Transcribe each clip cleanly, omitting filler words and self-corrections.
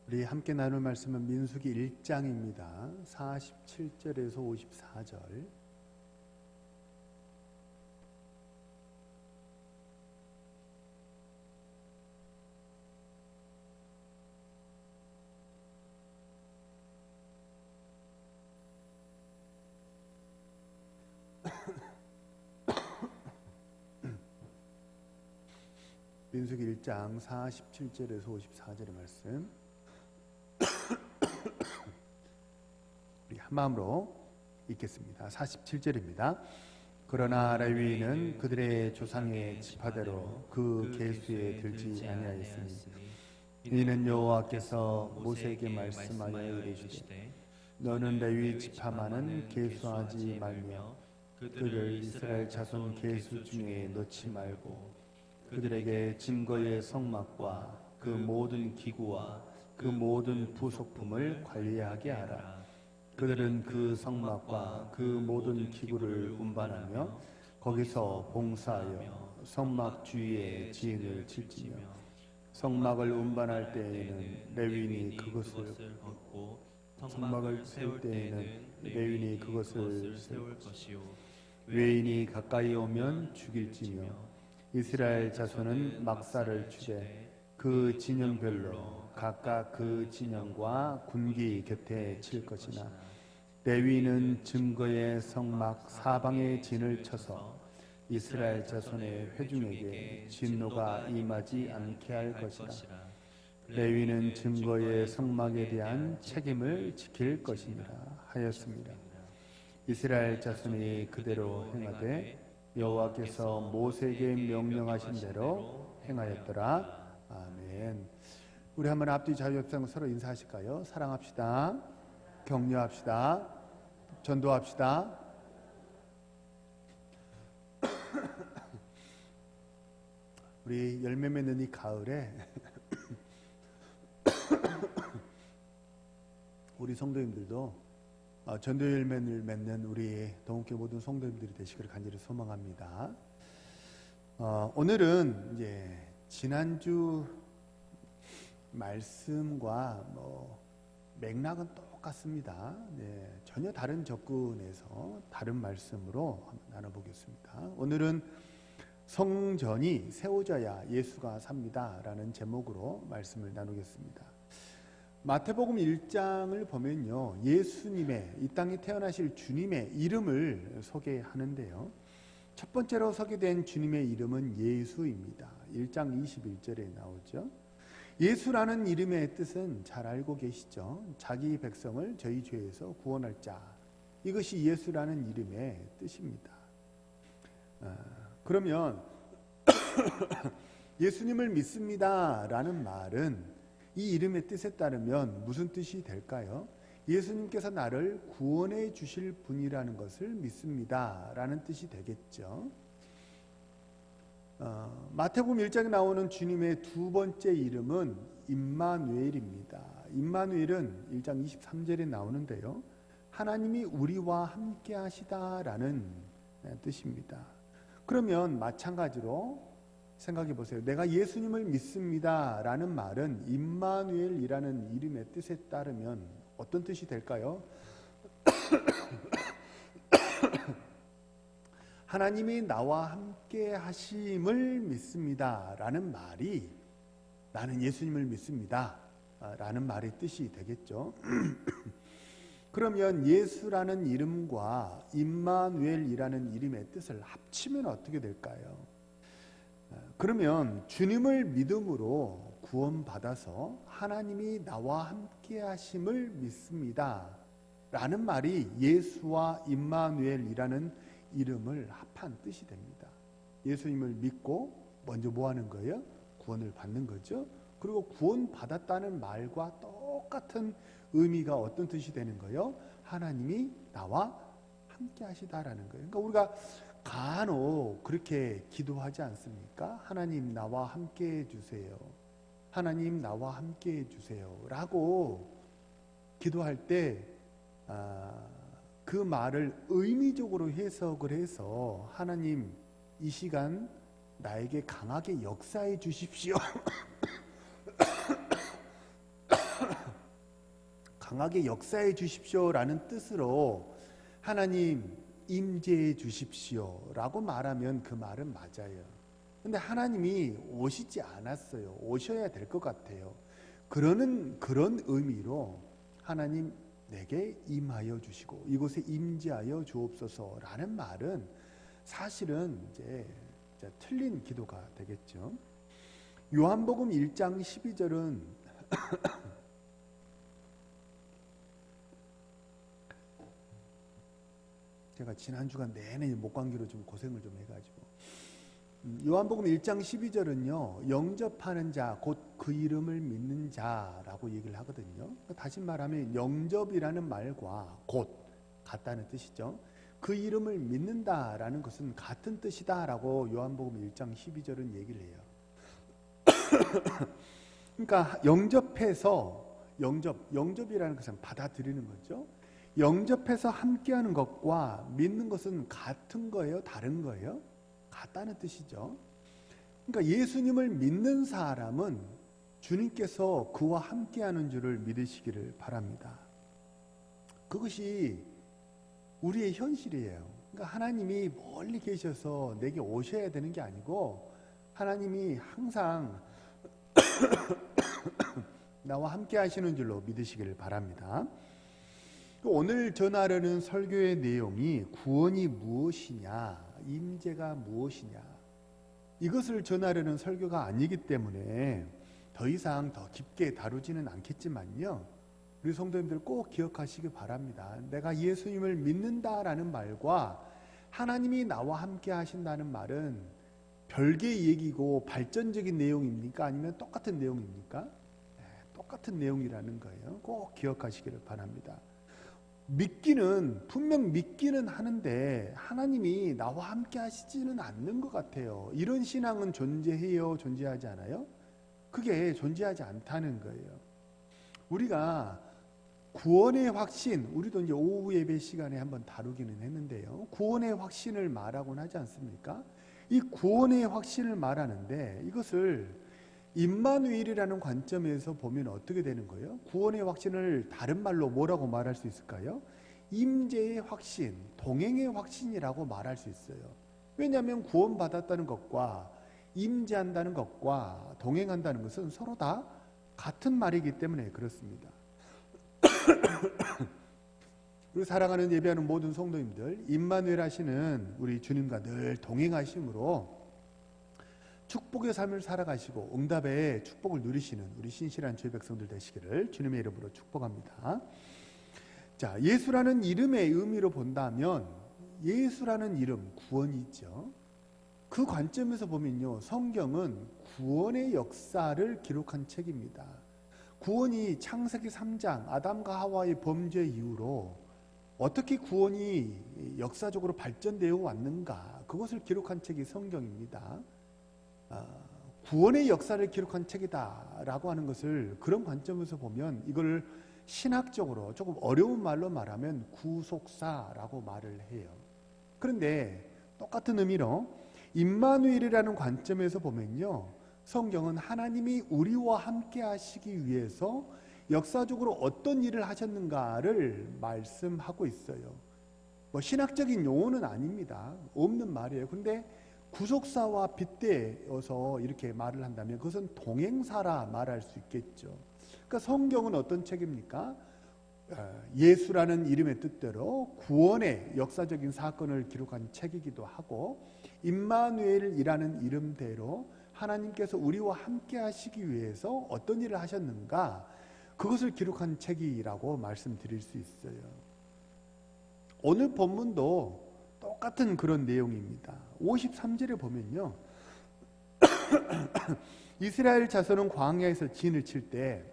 우리 함께 나눌 말씀은 민수기 1장입니다. 47절에서 54절. 민수기 1장 47절에서 54절의 말씀. 우리 한마음으로 읽겠습니다. 47절입니다. 그러나 레위인은 그들의 조상의 지파대로 그 계수에 들지 아니하였으니 이는 여호와께서 모세에게 말씀하여 이르시되 너는 레위 지파만은 계수하지 말며 그들을 이스라엘 자손 계수 중에 넣지 말고 그들에게 증거의 성막과 그 모든 기구와 그 모든 부속품을 관리하게 하라. 그들은 그 성막과 그 모든 기구를 운반하며 거기서 봉사하여 성막 주위에 지인을 칠지며 성막을 운반할 때에는 레위인이 그것을 걷고 성막을 세울 때에는 레위인이 그것을 세울 것이요 외인이 가까이 오면 죽일지며 이스라엘 자손은 막사를 추되 그 진영별로 각각 그 진영과 군기 곁에 칠 것이나 레위인은 증거의 성막 사방에 진을 쳐서 이스라엘 자손의 회중에게 진노가 임하지 않게 할 것이라. 레위인은 증거의 성막에 대한 책임을 지킬 것이니라 하였습니다. 이스라엘 자손이 그대로 행하되 여호와께서 모세에게 명령하신 대로 행하였더라. 아멘. 우리 한번 앞뒤 자유협상 서로 인사하실까요? 사랑합시다. 격려합시다. 전도합시다. 우리 열매 맺는 이 가을에 우리 성도님들도 전도 열매를 맺는 우리 동국교 모든 성도님들이 되시기를 간절히 소망합니다. 오늘은 이제 지난주 말씀과 맥락은 똑같습니다. 네, 전혀 다른 접근에서 다른 말씀으로 한번 나눠보겠습니다. 오늘은 성전이 세워져야 예수가 삽니다 라는 제목으로 말씀을 나누겠습니다. 마태복음 1장을 보면요, 예수님의, 이 땅에 태어나실 주님의 이름을 소개하는데요, 첫 번째로 소개된 주님의 이름은 예수입니다. 1장 21절에 나오죠. 예수라는 이름의 뜻은 잘 알고 계시죠. 자기 백성을 저희 죄에서 구원할 자, 이것이 예수라는 이름의 뜻입니다. 그러면 예수님을 믿습니다 라는 말은 이 이름의 뜻에 따르면 무슨 뜻이 될까요? 예수님께서 나를 구원해 주실 분이라는 것을 믿습니다 라는 뜻이 되겠죠. 마태복음 1장에 나오는 주님의 두 번째 이름은 임마누엘입니다. 임마누엘은 1장 23절에 나오는데요, 하나님이 우리와 함께 하시다라는 뜻입니다. 그러면 마찬가지로 생각해 보세요. 내가 예수님을 믿습니다 라는 말은 임마누엘이라는 이름의 뜻에 따르면 어떤 뜻이 될까요? 하나님이 나와 함께 하심을 믿습니다 라는 말이 나는 예수님을 믿습니다 라는 말의 뜻이 되겠죠. 그러면 예수라는 이름과 임마누엘이라는 이름의 뜻을 합치면 어떻게 될까요? 그러면 주님을 믿음으로 구원받아서 하나님이 나와 함께 하심을 믿습니다 라는 말이 예수와 임마누엘이라는 이름을 합한 뜻이 됩니다. 예수님을 믿고 먼저 뭐 하는 거예요? 구원을 받는 거죠. 그리고 구원받았다는 말과 똑같은 의미가 어떤 뜻이 되는 거예요? 하나님이 나와 함께 하시다라는 거예요. 그러니까 우리가 간혹 그렇게 기도하지 않습니까? 하나님 나와 함께 해주세요. 하나님 나와 함께 해주세요 라고 기도할 때 그 말을 의미적으로 해석을 해서 하나님 이 시간 나에게 강하게 역사해 주십시오 강하게 역사해 주십시오라는 뜻으로 하나님 임재해 주십시오라고 말하면 그 말은 맞아요. 근데 하나님이 오시지 않았어요. 오셔야 될 것 같아요. 그런 의미로 하나님 내게 임하여 주시고 이곳에 임재하여 주옵소서라는 말은 사실은 이제 틀린 기도가 되겠죠. 요한복음 1장 12절은 제가 지난 주간 내내 목감기로 좀 고생을 좀 해가지고 요한복음 1장 12절은요 영접하는 자 곧 그 이름을 믿는 자라고 얘기를 하거든요. 다시 말하면 영접이라는 말과 곧 같다는 뜻이죠. 그 이름을 믿는다라는 것은 같은 뜻이다라고 요한복음 1장 12절은 얘기를 해요. 그러니까 영접해서 영접이라는 것은 받아들이는 거죠. 영접해서 함께하는 것과 믿는 것은 같은 거예요? 다른 거예요? 같다는 뜻이죠. 그러니까 예수님을 믿는 사람은 주님께서 그와 함께하는 줄을 믿으시기를 바랍니다. 그것이 우리의 현실이에요. 그러니까 하나님이 멀리 계셔서 내게 오셔야 되는 게 아니고 하나님이 항상 나와 함께 하시는 줄로 믿으시기를 바랍니다. 오늘 전하려는 설교의 내용이 구원이 무엇이냐, 임재가 무엇이냐, 이것을 전하려는 설교가 아니기 때문에 더 이상 더 깊게 다루지는 않겠지만요, 우리 성도님들 꼭 기억하시기 바랍니다. 내가 예수님을 믿는다라는 말과 하나님이 나와 함께 하신다는 말은 별개의 얘기고 발전적인 내용입니까? 아니면 똑같은 내용입니까? 네, 똑같은 내용이라는 거예요. 꼭 기억하시기를 바랍니다. 분명 믿기는 하는데 하나님이 나와 함께 하시지는 않는 것 같아요. 이런 신앙은 존재해요? 존재하지 않아요? 그게 존재하지 않다는 거예요. 우리가 구원의 확신, 우리도 이제 오후 예배 시간에 한번 다루기는 했는데요. 구원의 확신을 말하곤 하지 않습니까? 이 구원의 확신을 말하는데 이것을 임마누엘이라는 관점에서 보면 어떻게 되는 거예요? 구원의 확신을 다른 말로 뭐라고 말할 수 있을까요? 임재의 확신, 동행의 확신이라고 말할 수 있어요. 왜냐하면 구원받았다는 것과 임재한다는 것과 동행한다는 것은 서로 다 같은 말이기 때문에 그렇습니다. 우리 사랑하는 예배하는 모든 성도님들, 임마누엘 하시는 우리 주님과 늘 동행하심으로 축복의 삶을 살아가시고 응답의 축복을 누리시는 우리 신실한 주의 백성들 되시기를 주님의 이름으로 축복합니다. 자, 예수라는 이름의 의미로 본다면 예수라는 이름, 구원이죠. 그 관점에서 보면요, 성경은 구원의 역사를 기록한 책입니다. 구원이 창세기 3장 아담과 하와의 범죄 이후로 어떻게 구원이 역사적으로 발전되어 왔는가, 그것을 기록한 책이 성경입니다. 구원의 역사를 기록한 책이다라고 하는 것을 그런 관점에서 보면 이걸 신학적으로 조금 어려운 말로 말하면 구속사라고 말을 해요. 그런데 똑같은 의미로 임마누엘이라는 관점에서 보면요, 성경은 하나님이 우리와 함께 하시기 위해서 역사적으로 어떤 일을 하셨는가를 말씀하고 있어요. 뭐 신학적인 용어는 아닙니다. 없는 말이에요. 근데 구속사와 빗대어서 이렇게 말을 한다면 그것은 동행사라 말할 수 있겠죠. 그러니까 성경은 어떤 책입니까? 예수라는 이름의 뜻대로 구원의 역사적인 사건을 기록한 책이기도 하고, 임마누엘이라는 이름대로 하나님께서 우리와 함께 하시기 위해서 어떤 일을 하셨는가, 그것을 기록한 책이라고 말씀드릴 수 있어요. 오늘 본문도 똑같은 그런 내용입니다. 53절에 보면요, 이스라엘 자손은 광야에서 진을 칠 때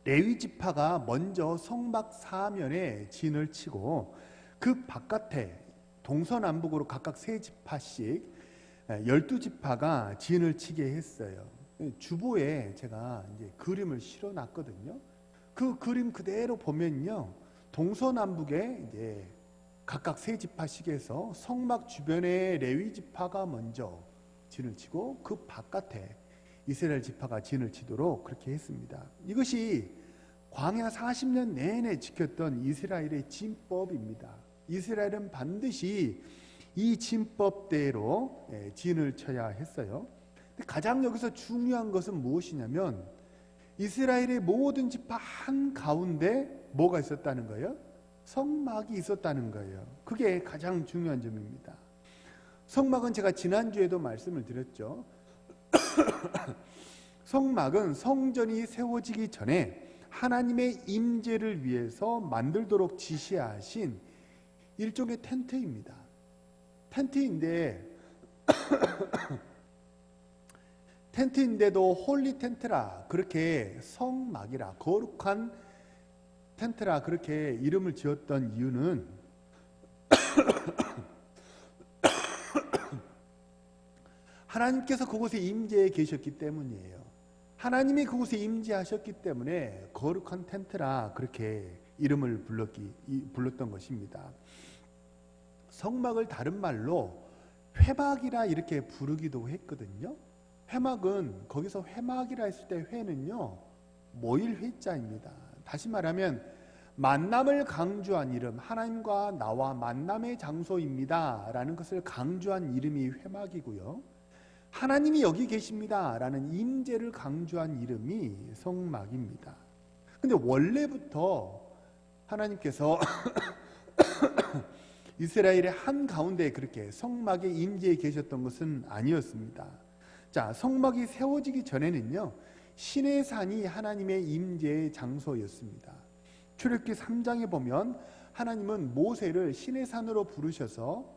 레위 지파가 먼저 성막 사면에 진을 치고 그 바깥에 동서남북으로 각각 3지파씩 12지파가 진을 치게 했어요. 주보에 제가 이제 그림을 실어놨거든요. 그 그림 그대로 보면요, 동서남북에 이제 각각 3지파씩에서 성막 주변에 레위 지파가 먼저 진을 치고 그 바깥에 이스라엘 지파가 진을 치도록 그렇게 했습니다. 이것이 광야 40년 내내 지켰던 이스라엘의 진법입니다. 이스라엘은 반드시 이 진법대로 진을 쳐야 했어요. 근데 가장 여기서 중요한 것은 무엇이냐면 이스라엘의 모든 지파 한가운데 뭐가 있었다는 거예요? 성막이 있었다는 거예요. 그게 가장 중요한 점입니다. 성막은 제가 지난주에도 말씀을 드렸죠. 성막은 성전이 세워지기 전에 하나님의 임재를 위해서 만들도록 지시하신 일종의 텐트입니다. 텐트인데도 홀리 텐트라, 그렇게 성막이라, 거룩한 텐트라 그렇게 이름을 지었던 이유는 하나님께서 그곳에 임재해 계셨기 때문이에요. 하나님이 그곳에 임재하셨기 때문에 거룩한 텐트라 그렇게 이름을 불렀던 것입니다. 성막을 다른 말로 회막이라 이렇게 부르기도 했거든요. 회막은 거기서 회막이라 했을 때 회는요, 모일 회자입니다. 다시 말하면 만남을 강조한 이름, 하나님과 나와 만남의 장소입니다 라는 것을 강조한 이름이 회막이고요, 하나님이 여기 계십니다 라는 임재를 강조한 이름이 성막입니다. 근데 원래부터 하나님께서 이스라엘의 한가운데 그렇게 성막에 임재해 계셨던 것은 아니었습니다. 자, 성막이 세워지기 전에는요, 시내산이 하나님의 임재의 장소였습니다. 출애굽기 3장에 보면 하나님은 모세를 시내산으로 부르셔서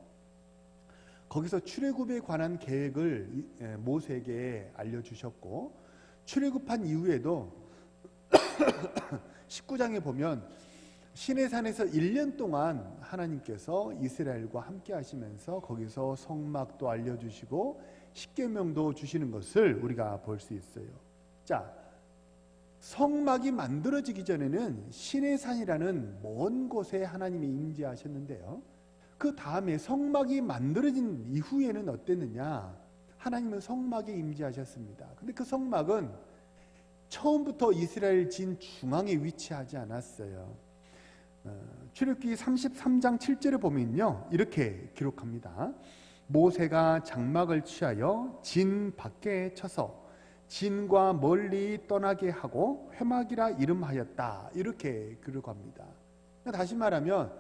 거기서 출애굽에 관한 계획을 모세에게 알려주셨고, 출애굽한 이후에도 19장에 보면 시내산에서 1년 동안 하나님께서 이스라엘과 함께 하시면서 거기서 성막도 알려주시고 십계명도 주시는 것을 우리가 볼 수 있어요. 자, 성막이 만들어지기 전에는 시내산이라는 먼 곳에 하나님이 임재하셨는데요, 그 다음에 성막이 만들어진 이후에는 어땠느냐? 하나님은 성막에 임재하셨습니다. 근데 그 성막은 처음부터 이스라엘 진 중앙에 위치하지 않았어요. 출애굽기 33장 7절에 보면요, 이렇게 기록합니다. 모세가 장막을 취하여 진 밖에 쳐서 진과 멀리 떠나게 하고 회막이라 이름하였다, 이렇게 기록합니다. 다시 말하면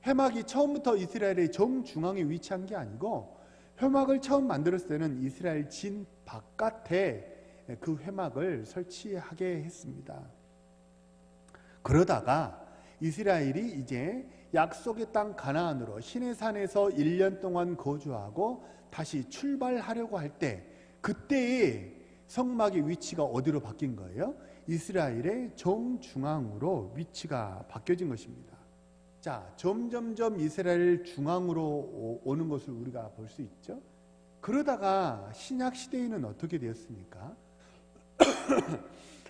회막이 처음부터 이스라엘의 정중앙에 위치한 게 아니고, 회막을 처음 만들었을 때는 이스라엘 진 바깥에 그 회막을 설치하게 했습니다. 그러다가 이스라엘이 이제 약속의 땅 가나안으로 시내산에서 1년 동안 거주하고 다시 출발하려고 할 때, 그때의 성막의 위치가 어디로 바뀐 거예요? 이스라엘의 정중앙으로 위치가 바뀌어진 것입니다. 자, 점점점 이스라엘 중앙으로 오는 것을 우리가 볼 수 있죠. 그러다가 신약 시대에는 어떻게 되었습니까?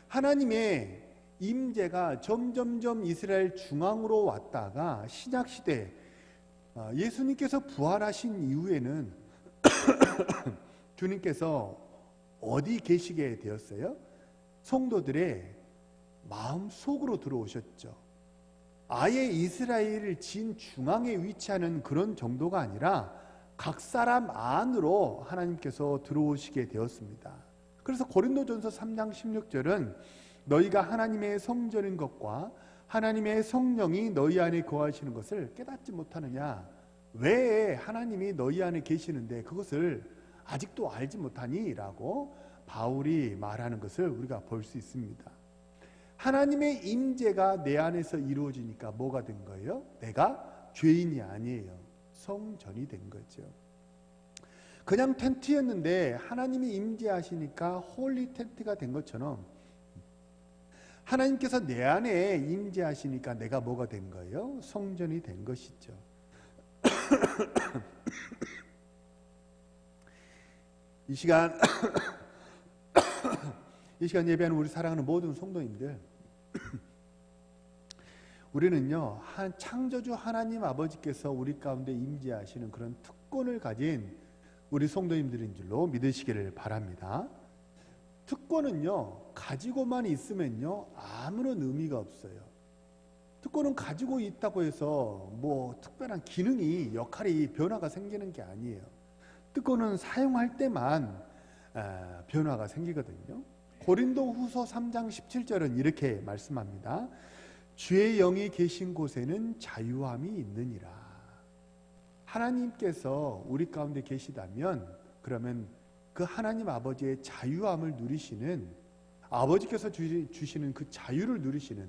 하나님의 임재가 점점점 이스라엘 중앙으로 왔다가 신약 시대 예수님께서 부활하신 이후에는 주님께서 어디 계시게 되었어요? 성도들의 마음 속으로 들어오셨죠. 아예 이스라엘 진 중앙에 위치하는 그런 정도가 아니라 각 사람 안으로 하나님께서 들어오시게 되었습니다. 그래서 고린도전서 3장 16절은 너희가 하나님의 성전인 것과 하나님의 성령이 너희 안에 거하시는 것을 깨닫지 못하느냐? 왜 하나님이 너희 안에 계시는데 그것을 아직도 알지 못하니? 라고 바울이 말하는 것을 우리가 볼 수 있습니다. 하나님의 임재가 내 안에서 이루어지니까 뭐가 된 거예요? 내가 죄인이 아니에요. 성전이 된 거죠. 그냥 텐트였는데 하나님이 임재하시니까 홀리 텐트가 된 것처럼 하나님께서 내 안에 임재하시니까 내가 뭐가 된 거예요? 성전이 된 것이죠. 이 시간 예배하는 우리 사랑하는 모든 성도님들, 우리는요, 창조주 하나님 아버지께서 우리 가운데 임재하시는 그런 특권을 가진 우리 성도님들인 줄로 믿으시기를 바랍니다. 특권은요, 가지고만 있으면요, 아무런 의미가 없어요. 특권은 가지고 있다고 해서 뭐 특별한 기능이, 역할이, 변화가 생기는 게 아니에요. 특권은 사용할 때만 변화가 생기거든요. 고린도후서 3장 17절은 이렇게 말씀합니다. 주의 영이 계신 곳에는 자유함이 있느니라. 하나님께서 우리 가운데 계시다면 그러면 그 하나님 아버지의 자유함을 누리시는, 아버지께서 주시는 그 자유를 누리시는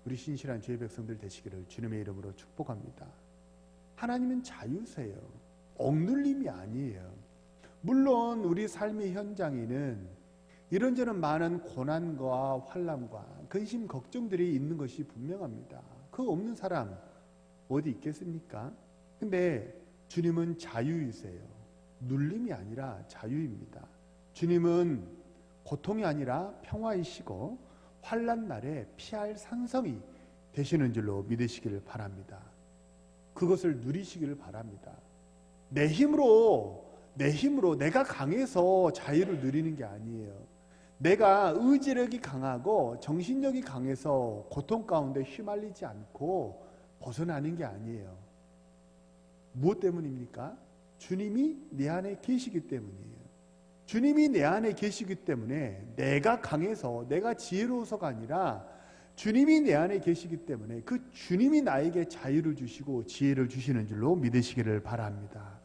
우리 신실한 주의 백성들 되시기를 주님의 이름으로 축복합니다. 하나님은 자유세요. 억눌림이 아니에요. 물론 우리 삶의 현장에는 이런저런 많은 고난과 환난과 근심 걱정들이 있는 것이 분명합니다. 그 없는 사람 어디 있겠습니까? 근데 주님은 자유이세요. 눌림이 아니라 자유입니다. 주님은 고통이 아니라 평화이시고 환난 날에 피할 산성이 되시는 줄로 믿으시기를 바랍니다. 그것을 누리시기를 바랍니다. 내 힘으로 내가 강해서 자유를 누리는 게 아니에요. 내가 의지력이 강하고 정신력이 강해서 고통 가운데 휘말리지 않고 벗어나는 게 아니에요. 무엇 때문입니까? 주님이 내 안에 계시기 때문이에요. 주님이 내 안에 계시기 때문에 내가 강해서 내가 지혜로워서가 아니라 주님이 내 안에 계시기 때문에 그 주님이 나에게 자유를 주시고 지혜를 주시는 줄로 믿으시기를 바랍니다.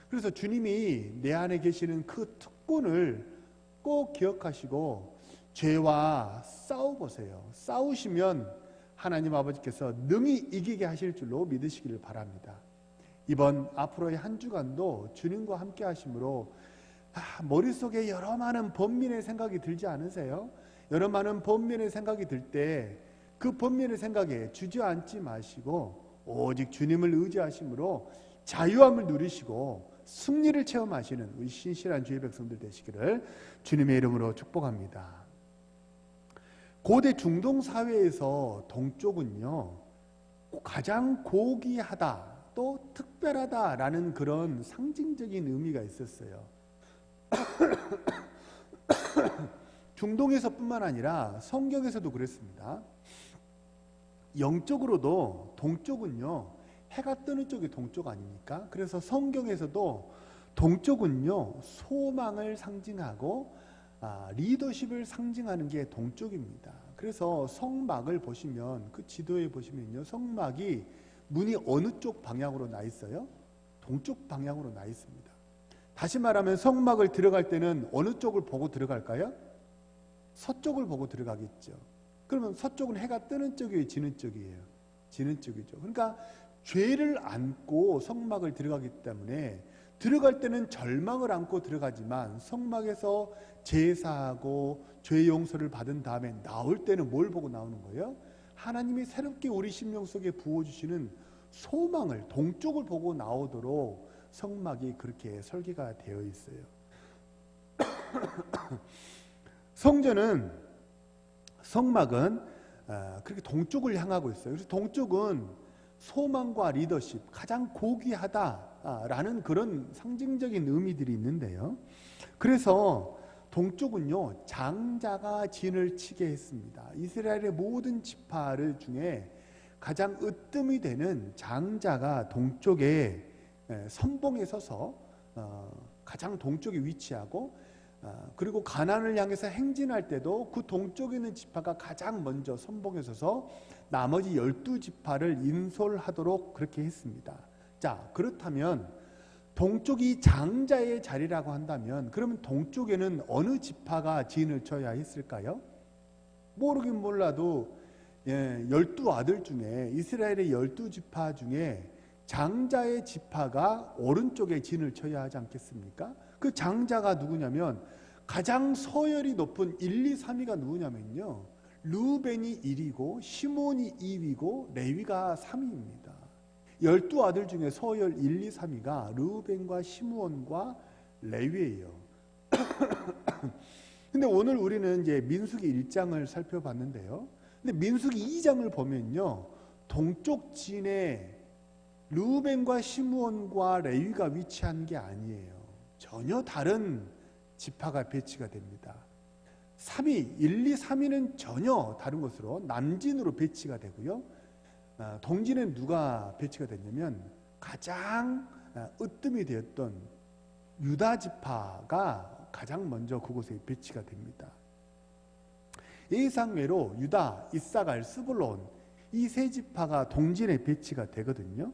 그래서 주님이 내 안에 계시는 그 특권을 꼭 기억하시고 죄와 싸워보세요. 싸우시면 하나님 아버지께서 능히 이기게 하실 줄로 믿으시기를 바랍니다. 이번 앞으로의 한 주간도 주님과 함께 하심으로 머릿속에 여러 많은 번민의 생각이 들지 않으세요? 여러 많은 번민의 생각이 들 때 그 번민의 생각에 주저앉지 마시고 오직 주님을 의지하심으로 자유함을 누리시고 승리를 체험하시는 우리 신실한 주의 백성들 되시기를 주님의 이름으로 축복합니다. 고대 중동 사회에서 동쪽은요, 가장 고귀하다 또 특별하다라는 그런 상징적인 의미가 있었어요. 중동에서뿐만 아니라 성경에서도 그랬습니다. 영적으로도 동쪽은요, 해가 뜨는 쪽이 동쪽 아닙니까? 그래서 성경에서도 동쪽은요, 소망을 상징하고 리더십을 상징하는 게 동쪽입니다. 그래서 성막을 보시면, 그 지도에 보시면요, 성막이 문이 어느 쪽 방향으로 나 있어요? 동쪽 방향으로 나 있습니다. 다시 말하면 성막을 들어갈 때는 어느 쪽을 보고 들어갈까요? 서쪽을 보고 들어가겠죠. 그러면 서쪽은 해가 뜨는 쪽이에요, 지는 쪽이에요? 지는 쪽이죠. 그러니까 죄를 안고 성막을 들어가기 때문에 들어갈 때는 절망을 안고 들어가지만 성막에서 제사하고 죄 용서를 받은 다음에 나올 때는 뭘 보고 나오는 거예요? 하나님이 새롭게 우리 심령 속에 부어주시는 소망을, 동쪽을 보고 나오도록 성막이 그렇게 설계가 되어 있어요. 성막은 그렇게 동쪽을 향하고 있어요. 그래서 동쪽은 소망과 리더십, 가장 고귀하다라는 그런 상징적인 의미들이 있는데요. 그래서 동쪽은요, 장자가 진을 치게 했습니다. 이스라엘의 모든 지파 중에 가장 으뜸이 되는 장자가 동쪽에 선봉에 서서 가장 동쪽에 위치하고, 그리고 가나안을 향해서 행진할 때도 그 동쪽에 있는 지파가 가장 먼저 선봉에 서서 나머지 12지파를 인솔하도록 그렇게 했습니다. 자, 그렇다면 동쪽이 장자의 자리라고 한다면 그러면 동쪽에는 어느 지파가 진을 쳐야 했을까요? 모르긴 몰라도 12아들 중에, 이스라엘의 12지파 중에 장자의 지파가 오른쪽에 진을 쳐야 하지 않겠습니까? 그 장자가 누구냐면, 가장 서열이 높은 1, 2, 3위가 누구냐면요, 르우벤이 1위고 시몬이 2위고 레위가 3위입니다. 12아들 중에 서열 1, 2, 3위가 르우벤과 시므온과 레위예요. 근데 오늘 우리는 이제 민수기 1장을 살펴봤는데요. 근데 민수기 2장을 보면요, 동쪽 진에 르우벤과 시므온과 레위가 위치한 게 아니에요. 전혀 다른 지파가 배치가 됩니다. 3위, 1, 2, 3위는 전혀 다른 것으로 남진으로 배치가 되고요. 동진은 누가 배치가 됐냐면 가장 으뜸이 되었던 유다 지파가 가장 먼저 그곳에 배치가 됩니다. 예상외로 유다, 이사갈, 스불론 이 세 지파가 동진에 배치가 되거든요.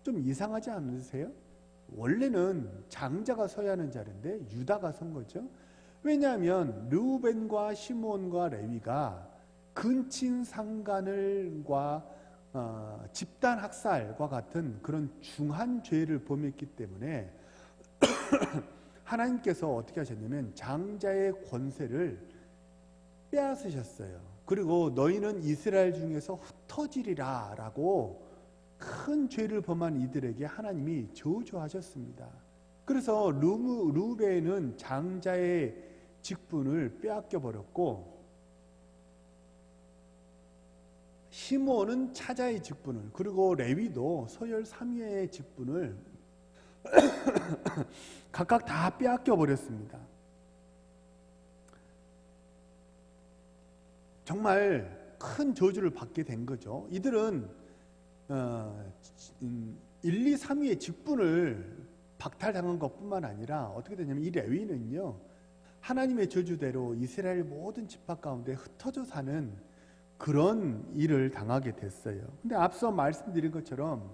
좀 이상하지 않으세요? 원래는 장자가 서야 하는 자리인데 유다가 선 거죠. 왜냐하면 르우벤과 시므온과 레위가 근친 상간을과 집단 학살과 같은 그런 중한 죄를 범했기 때문에 하나님께서 어떻게 하셨냐면 장자의 권세를 빼앗으셨어요. 그리고 너희는 이스라엘 중에서 흩어지리라 라고 큰 죄를 범한 이들에게 하나님이 저주하셨습니다. 그래서 르우벤은 장자의 직분을 빼앗겨 버렸고 시므온은 차자의 직분을, 그리고 레위도 서열 3위의 직분을 각각 다 빼앗겨 버렸습니다. 정말 큰 저주를 받게 된 거죠. 이들은 1, 2, 3위의 직분을 박탈당한 것뿐만 아니라 어떻게 되냐면 이 레위는요, 하나님의 저주대로 이스라엘 모든 지파 가운데 흩어져 사는 그런 일을 당하게 됐어요. 근데 앞서 말씀드린 것처럼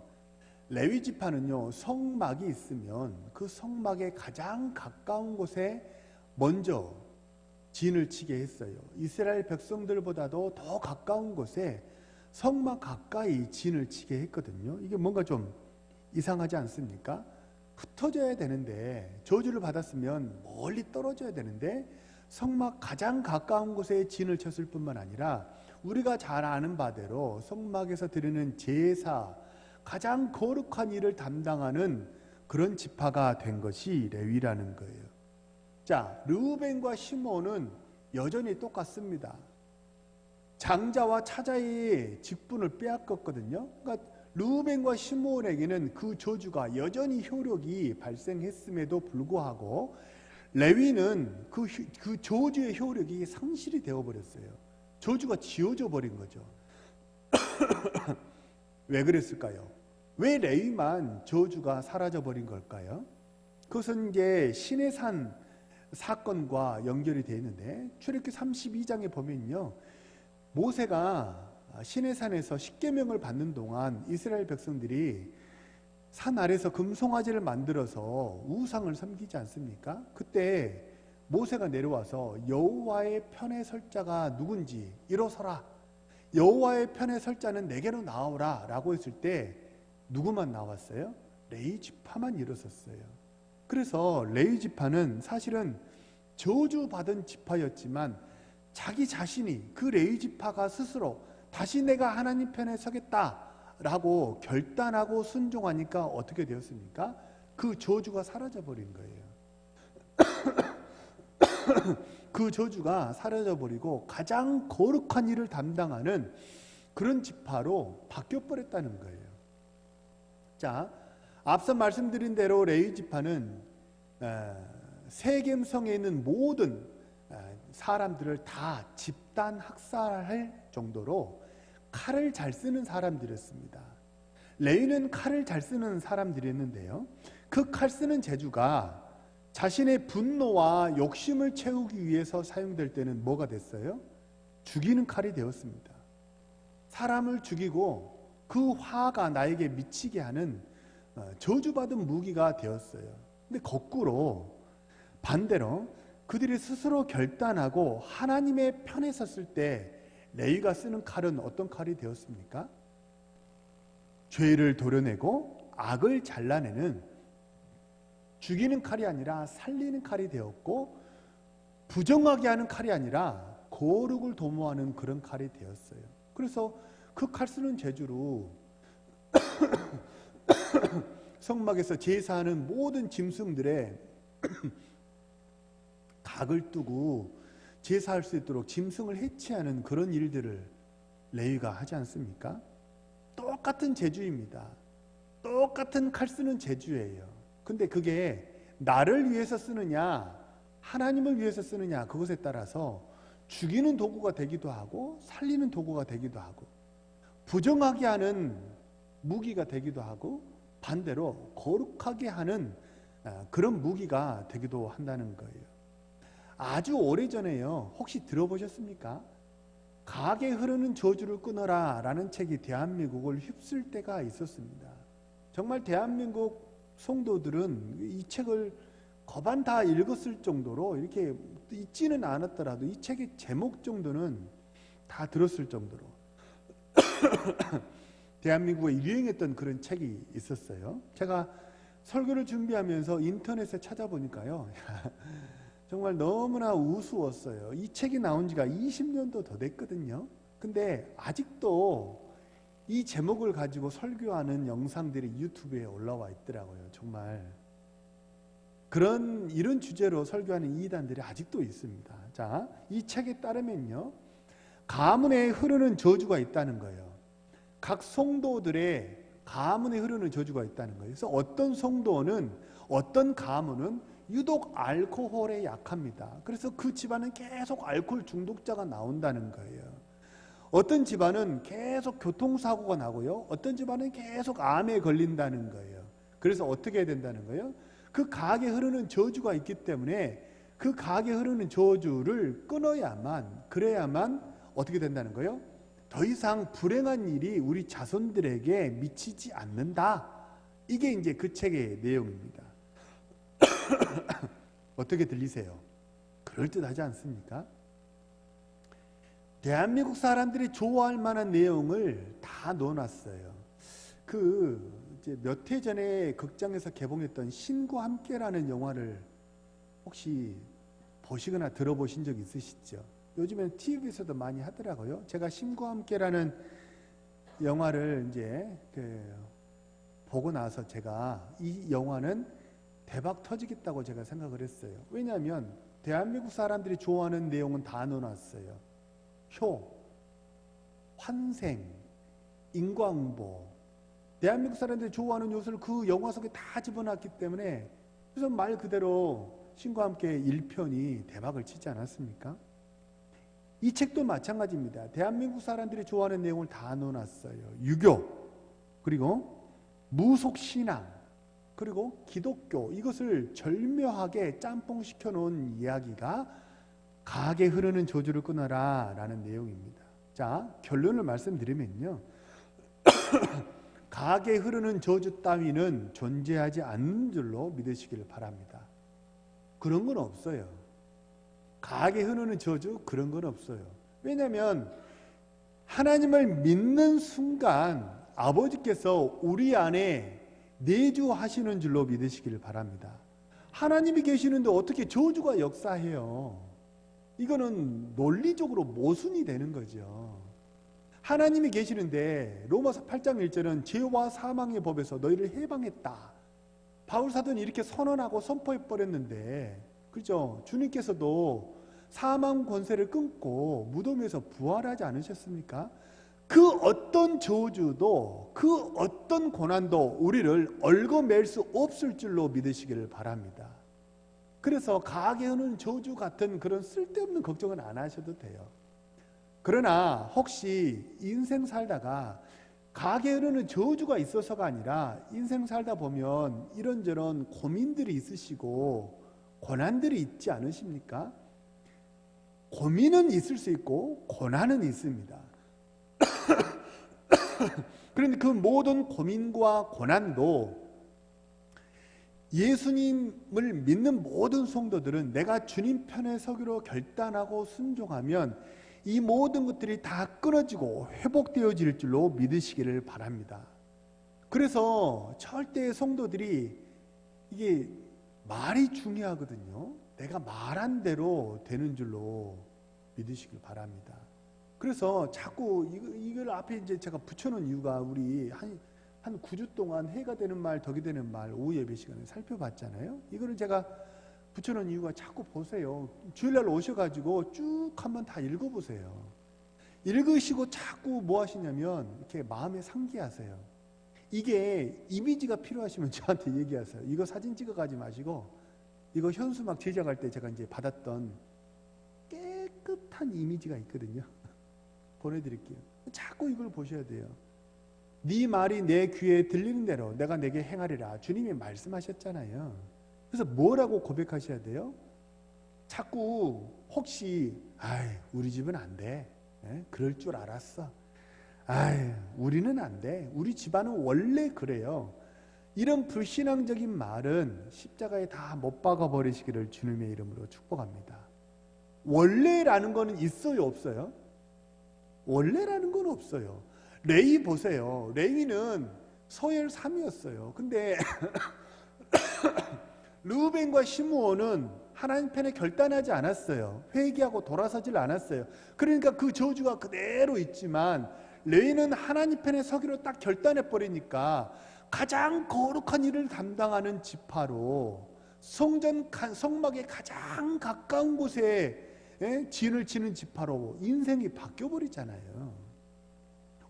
레위 지파는요, 성막이 있으면 그 성막에 가장 가까운 곳에 먼저 진을 치게 했어요. 이스라엘 백성들보다도 더 가까운 곳에 성막 가까이 진을 치게 했거든요. 이게 뭔가 좀 이상하지 않습니까? 흩어져야 되는데, 저주를 받았으면 멀리 떨어져야 되는데 성막 가장 가까운 곳에 진을 쳤을 뿐만 아니라 우리가 잘 아는 바대로 성막에서 드리는 제사, 가장 거룩한 일을 담당하는 그런 지파가 된 것이 레위라는 거예요. 자, 르우벤과 시므온은 여전히 똑같습니다. 장자와 차자의 직분을 빼앗겼거든요. 그러니까 르우벤과 시므온에게는 그 저주가 여전히 효력이 발생했음에도 불구하고 레위는 그 저주의 효력이 상실이 되어버렸어요. 저주가 지워져 버린 거죠. 왜 그랬을까요? 왜 레위만 저주가 사라져 버린 걸까요? 그것은 이제 시내산 사건과 연결이 되어 있는데, 출애굽기 32장에 보면요, 모세가 시내산에서 십계명을 받는 동안 이스라엘 백성들이 산 아래서 금송아지를 만들어서 우상을 섬기지 않습니까? 그때 모세가 내려와서 여호와의 편에 설 자가 누군지 일어서라, 여호와의 편에 설 자는 내게로 나오라 라고 했을 때 누구만 나왔어요? 레위 지파만 일어섰어요. 그래서 레위 지파는 사실은 저주받은 지파였지만 자기 자신이, 그 레위 지파가 스스로 다시 내가 하나님 편에 서겠다라고 결단하고 순종하니까 어떻게 되었습니까? 그 저주가 사라져버린 거예요. 그 저주가 사라져버리고 가장 거룩한 일을 담당하는 그런 지파로 바뀌어버렸다는 거예요. 자, 앞서 말씀드린 대로 레위 지파는 세겜성에 있는 모든 사람들을 다 집단 학살할 정도로 칼을 잘 쓰는 사람들이었습니다. 레위는 칼을 잘 쓰는 사람들이었는데요, 그 칼 쓰는 재주가 자신의 분노와 욕심을 채우기 위해서 사용될 때는 뭐가 됐어요? 죽이는 칼이 되었습니다. 사람을 죽이고 그 화가 나에게 미치게 하는 저주받은 무기가 되었어요. 근데 거꾸로 반대로 그들이 스스로 결단하고 하나님의 편에 섰을 때 레위가 쓰는 칼은 어떤 칼이 되었습니까? 죄를 도려내고 악을 잘라내는, 죽이는 칼이 아니라 살리는 칼이 되었고, 부정하게 하는 칼이 아니라 거룩을 도모하는 그런 칼이 되었어요. 그래서 그 칼 쓰는 재주로 성막에서 제사하는 모든 짐승들의 각을 뜨고 제사할 수 있도록 짐승을 해치하는 그런 일들을 레위가 하지 않습니까? 똑같은 재주입니다. 똑같은 칼 쓰는 재주예요. 근데 그게 나를 위해서 쓰느냐 하나님을 위해서 쓰느냐, 그것에 따라서 죽이는 도구가 되기도 하고 살리는 도구가 되기도 하고 부정하게 하는 무기가 되기도 하고 반대로 거룩하게 하는 그런 무기가 되기도 한다는 거예요. 아주 오래전에요. 혹시 들어보셨습니까? 강하게 흐르는 저주를 끊어라 라는 책이 대한민국을 휩쓸 때가 있었습니다. 정말 대한민국 성도들은 이 책을 거반 다 읽었을 정도로 이렇게 읽지는 않았더라도 이 책의 제목 정도는 다 들었을 정도로 대한민국에 유행했던 그런 책이 있었어요. 제가 설교를 준비하면서 인터넷에 찾아보니까요. 정말 너무나 우스웠어요. 이 책이 나온 지가 20년도 더 됐거든요. 근데 아직도 이 제목을 가지고 설교하는 영상들이 유튜브에 올라와 있더라고요. 정말 이런 주제로 설교하는 이단들이 아직도 있습니다. 자, 이 책에 따르면요, 가문에 흐르는 저주가 있다는 거예요. 각 성도들의 가문에 흐르는 저주가 있다는 거예요. 그래서 어떤 성도는, 어떤 가문은 유독 알코올에 약합니다. 그래서 그 집안은 계속 알코올 중독자가 나온다는 거예요. 어떤 집안은 계속 교통사고가 나고요. 어떤 집안은 계속 암에 걸린다는 거예요. 그래서 어떻게 해야 된다는 거예요? 그 가게 흐르는 저주가 있기 때문에 그 가게 흐르는 저주를 끊어야만, 그래야만 어떻게 된다는 거예요? 더 이상 불행한 일이 우리 자손들에게 미치지 않는다. 이게 이제 그 책의 내용입니다. 어떻게 들리세요? 그럴듯하지 않습니까? 대한민국 사람들이 좋아할 만한 내용을 다 넣어놨어요. 이제 몇 해 전에 극장에서 개봉했던 신과 함께라는 영화를 혹시 보시거나 들어보신 적 있으시죠? 요즘엔 TV에서도 많이 하더라고요. 제가 신과 함께라는 영화를 이제 보고 나서 제가 이 영화는 대박 터지겠다고 제가 생각을 했어요. 왜냐하면 대한민국 사람들이 좋아하는 내용은 다 넣어놨어요. 효, 환생, 인과응보, 대한민국 사람들이 좋아하는 요소를 그 영화 속에 다 집어넣었기 때문에 그래서 말 그대로 신과 함께 1편이 대박을 치지 않았습니까? 이 책도 마찬가지입니다. 대한민국 사람들이 좋아하는 내용을 다 넣어놨어요. 유교, 그리고 무속신앙, 그리고 기독교, 이것을 절묘하게 짬뽕시켜 놓은 이야기가 강하게 흐르는 저주를 끊어라 라는 내용입니다. 자, 결론을 말씀드리면요, 강하게 흐르는 저주 따위는 존재하지 않는 줄로 믿으시기를 바랍니다. 그런 건 없어요. 강하게 흐르는 저주, 그런 건 없어요. 왜냐하면 하나님을 믿는 순간 아버지께서 우리 안에 내주하시는 줄로 믿으시기를 바랍니다. 하나님이 계시는데 어떻게 저주가 역사해요? 이거는 논리적으로 모순이 되는 거죠. 하나님이 계시는데 로마서 8장 1절은 죄와 사망의 법에서 너희를 해방했다. 바울 사도는 이렇게 선언하고 선포해 버렸는데, 그죠? 주님께서도 사망 권세를 끊고 무덤에서 부활하지 않으셨습니까? 그 어떤 저주도, 그 어떤 고난도 우리를 얽어맬 수 없을 줄로 믿으시기를 바랍니다. 그래서 강하게 흐르는 저주 같은 그런 쓸데없는 걱정은 안 하셔도 돼요. 그러나 혹시 인생 살다가 강하게 흐르는 저주가 있어서가 아니라 인생 살다 보면 이런저런 고민들이 있으시고 고난들이 있지 않으십니까? 고민은 있을 수 있고 고난은 있습니다. 그런데 그 모든 고민과 고난도 예수님을 믿는 모든 성도들은 내가 주님 편에 서기로 결단하고 순종하면 이 모든 것들이 다 끊어지고 회복되어질 줄로 믿으시기를 바랍니다. 그래서 절대 성도들이 이게 말이 중요하거든요. 내가 말한 대로 되는 줄로 믿으시길 바랍니다. 그래서 자꾸 이걸 앞에 이제 제가 붙여놓은 이유가 우리 한 9주 동안 해가 되는 말, 덕이 되는 말 오후 예배 시간에 살펴봤잖아요. 이거를 제가 붙여놓은 이유가 자꾸 보세요. 주일날 오셔가지고 쭉 한번 다 읽어보세요. 읽으시고 자꾸 뭐 하시냐면 이렇게 마음에 상기하세요. 이게 이미지가 필요하시면 저한테 얘기하세요. 이거 사진 찍어가지 마시고 이거 현수막 제작할 때 제가 이제 받았던 깨끗한 이미지가 있거든요. 보내드릴게요. 자꾸 이걸 보셔야 돼요. 네 말이 내 귀에 들리는 대로 내가 내게 행하리라. 주님이 말씀하셨잖아요. 그래서 뭐라고 고백하셔야 돼요? 자꾸 혹시 우리 집은 안 돼. 그럴 줄 알았어. 우리는 안 돼. 우리 집안은 원래 그래요. 이런 불신앙적인 말은 십자가에 다 못 박아 버리시기를 주님의 이름으로 축복합니다. 원래라는 거는 있어요, 없어요? 원래라는 건 없어요. 레위 보세요. 레위는 서열 3위였어요. 근데 르우벤과 시므온은 하나님 편에 결단하지 않았어요. 회개하고 돌아서질 않았어요. 그러니까 그 저주가 그대로 있지만 레위는 하나님 편에 서기로 딱 결단해 버리니까 가장 거룩한 일을 담당하는 지파로 성막의 가장 가까운 곳에 진을 치는 지파로 인생이 바뀌어 버리잖아요.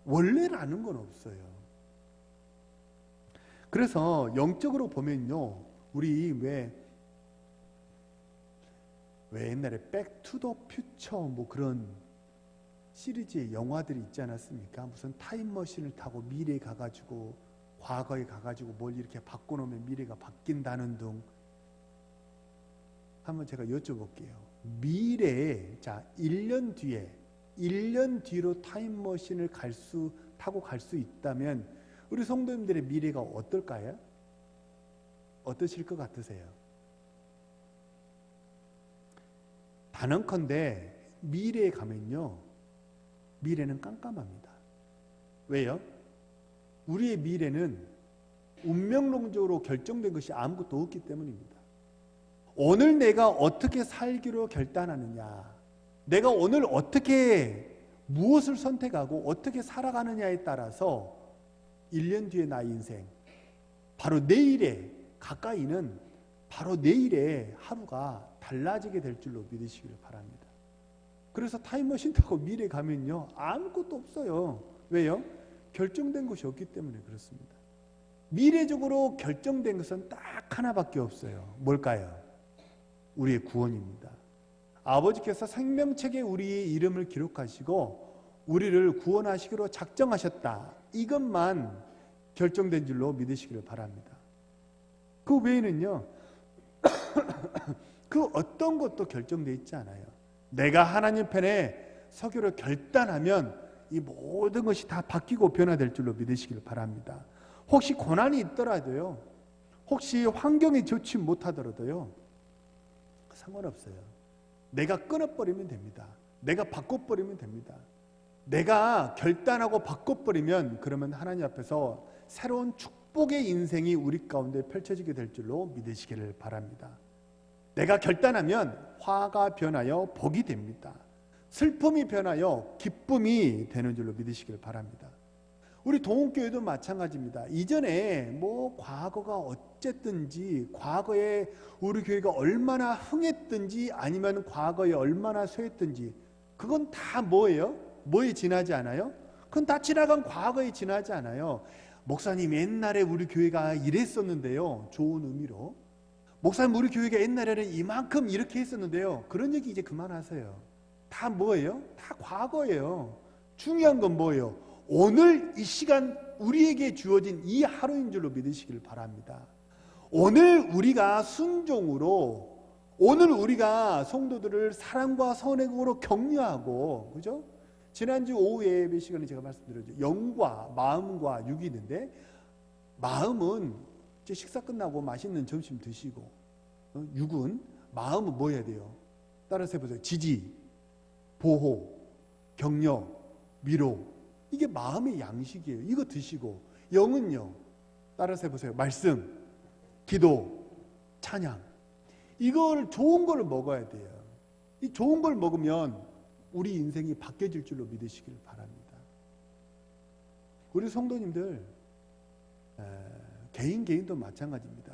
원래라는 건 없어요. 그래서 영적으로 보면요, 우리 왜 옛날에 백투더 퓨처 뭐 그런 시리즈의 영화들이 있지 않았습니까? 무슨 타임머신을 타고 미래에 가가지고 과거에 가가지고 뭘 이렇게 바꿔놓으면 미래가 바뀐다는 등. 한번 제가 여쭤볼게요. 미래에 1년 뒤로 타임머신을 타고 갈 수 있다면 우리 성도님들의 미래가 어떨까요? 어떠실 것 같으세요? 단언컨대 미래에 가면요, 미래는 깜깜합니다. 왜요? 우리의 미래는 운명론적으로 결정된 것이 아무것도 없기 때문입니다. 오늘 내가 어떻게 살기로 결단하느냐, 내가 오늘 어떻게 무엇을 선택하고 어떻게 살아가느냐에 따라서 1년 뒤의 나의 인생, 바로 내일에 가까이는 바로 내일의 하루가 달라지게 될 줄로 믿으시기를 바랍니다. 그래서 타임머신 타고 미래에 가면요, 아무것도 없어요. 왜요? 결정된 것이 없기 때문에 그렇습니다. 미래적으로 결정된 것은 딱 하나밖에 없어요. 뭘까요? 우리의 구원입니다. 아버지께서 생명책에 우리의 이름을 기록하시고 우리를 구원하시기로 작정하셨다. 이것만 결정된 줄로 믿으시기를 바랍니다. 그 외에는요, 그 어떤 것도 결정되어 있지 않아요. 내가 하나님 편에 서기로 결단하면 이 모든 것이 다 바뀌고 변화될 줄로 믿으시길 바랍니다. 혹시 고난이 있더라도요, 혹시 환경이 좋지 못하더라도요, 상관없어요. 내가 끊어버리면 됩니다. 내가 바꿔버리면 됩니다. 내가 결단하고 바꿔버리면 그러면 하나님 앞에서 새로운 축복의 인생이 우리 가운데 펼쳐지게 될 줄로 믿으시기를 바랍니다. 내가 결단하면 화가 변하여 복이 됩니다. 슬픔이 변하여 기쁨이 되는 줄로 믿으시길 바랍니다. 우리 동국교회도 마찬가지입니다. 이전에 뭐 과거가 어쨌든지, 과거에 우리 교회가 얼마나 흥했든지, 아니면 과거에 얼마나 쇠했든지, 그건 다 뭐예요? 뭐에 지나지 않아요? 그건 다 지나간 과거에 지나지 않아요. 목사님, 옛날에 우리 교회가 이랬었는데요. 좋은 의미로. 목사님, 우리 교회가 옛날에는 이만큼 이렇게 했었는데요. 그런 얘기 이제 그만하세요. 다 뭐예요? 다 과거예요. 중요한 건 뭐예요? 오늘 이 시간 우리에게 주어진 이 하루인 줄로 믿으시길 바랍니다. 오늘 우리가 순종으로, 오늘 우리가 성도들을 사랑과 선행으로 격려하고, 그죠? 지난주 오후 예배 시간에 제가 말씀드렸죠. 영과 마음과 육이 있는데, 마음은 이제 식사 끝나고 맛있는 점심 드시고, 육은, 마음은 뭐 해야 돼요? 따라서 해보세요. 지지, 보호, 격려, 위로. 이게 마음의 양식이에요. 이거 드시고, 영은요, 따라서 해보세요. 말씀, 기도, 찬양. 이걸 좋은 걸 먹어야 돼요. 이 좋은 걸 먹으면 우리 인생이 바뀌어질 줄로 믿으시길 바랍니다. 우리 성도님들 개인도 마찬가지입니다.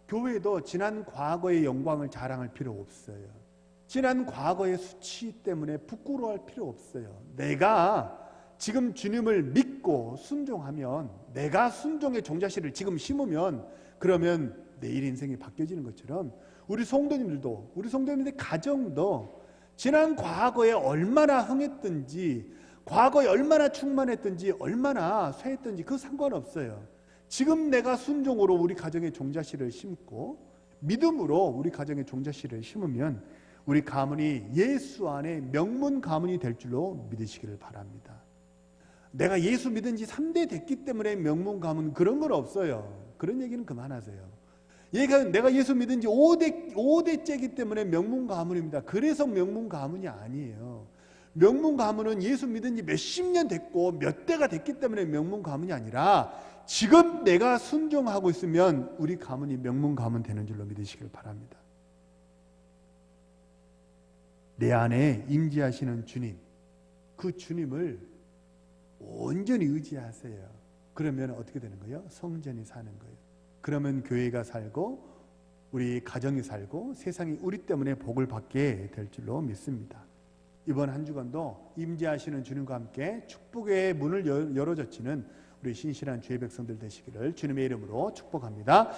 교회도 지난 과거의 영광을 자랑할 필요 없어요. 지난 과거의 수치 때문에 부끄러워할 필요 없어요. 내가 지금 주님을 믿고 순종하면, 내가 순종의 종자씨를 지금 심으면, 그러면 내일 인생이 바뀌어지는 것처럼 우리 성도님들 가정도 지난 과거에 얼마나 흥했든지, 과거에 얼마나 충만했든지, 얼마나 쇠했든지 그 상관없어요. 지금 내가 순종으로 우리 가정에 종자씨를 심고 믿음으로 우리 가정에 종자씨를 심으면 우리 가문이 예수 안에 명문 가문이 될 줄로 믿으시기를 바랍니다. 내가 예수 믿은 지 3대 됐기 때문에 명문 가문, 그런 건 없어요. 그런 얘기는 그만하세요. 내가 예수 믿은 지 5대째이기 때문에 명문 가문입니다. 그래서 명문 가문이 아니에요. 명문 가문은 예수 믿은 지 몇십 년 됐고 몇 대가 됐기 때문에 명문 가문이 아니라 지금 내가 순종하고 있으면 우리 가문이 명문 가문 되는 줄로 믿으시길 바랍니다. 내 안에 임재하시는 주님, 그 주님을 온전히 의지하세요. 그러면 어떻게 되는 거예요? 성전이 사는 거예요. 그러면 교회가 살고 우리 가정이 살고 세상이 우리 때문에 복을 받게 될 줄로 믿습니다. 이번 한 주간도 임재하시는 주님과 함께 축복의 문을 열어젖히는 우리 신실한 주의 백성들 되시기를 주님의 이름으로 축복합니다.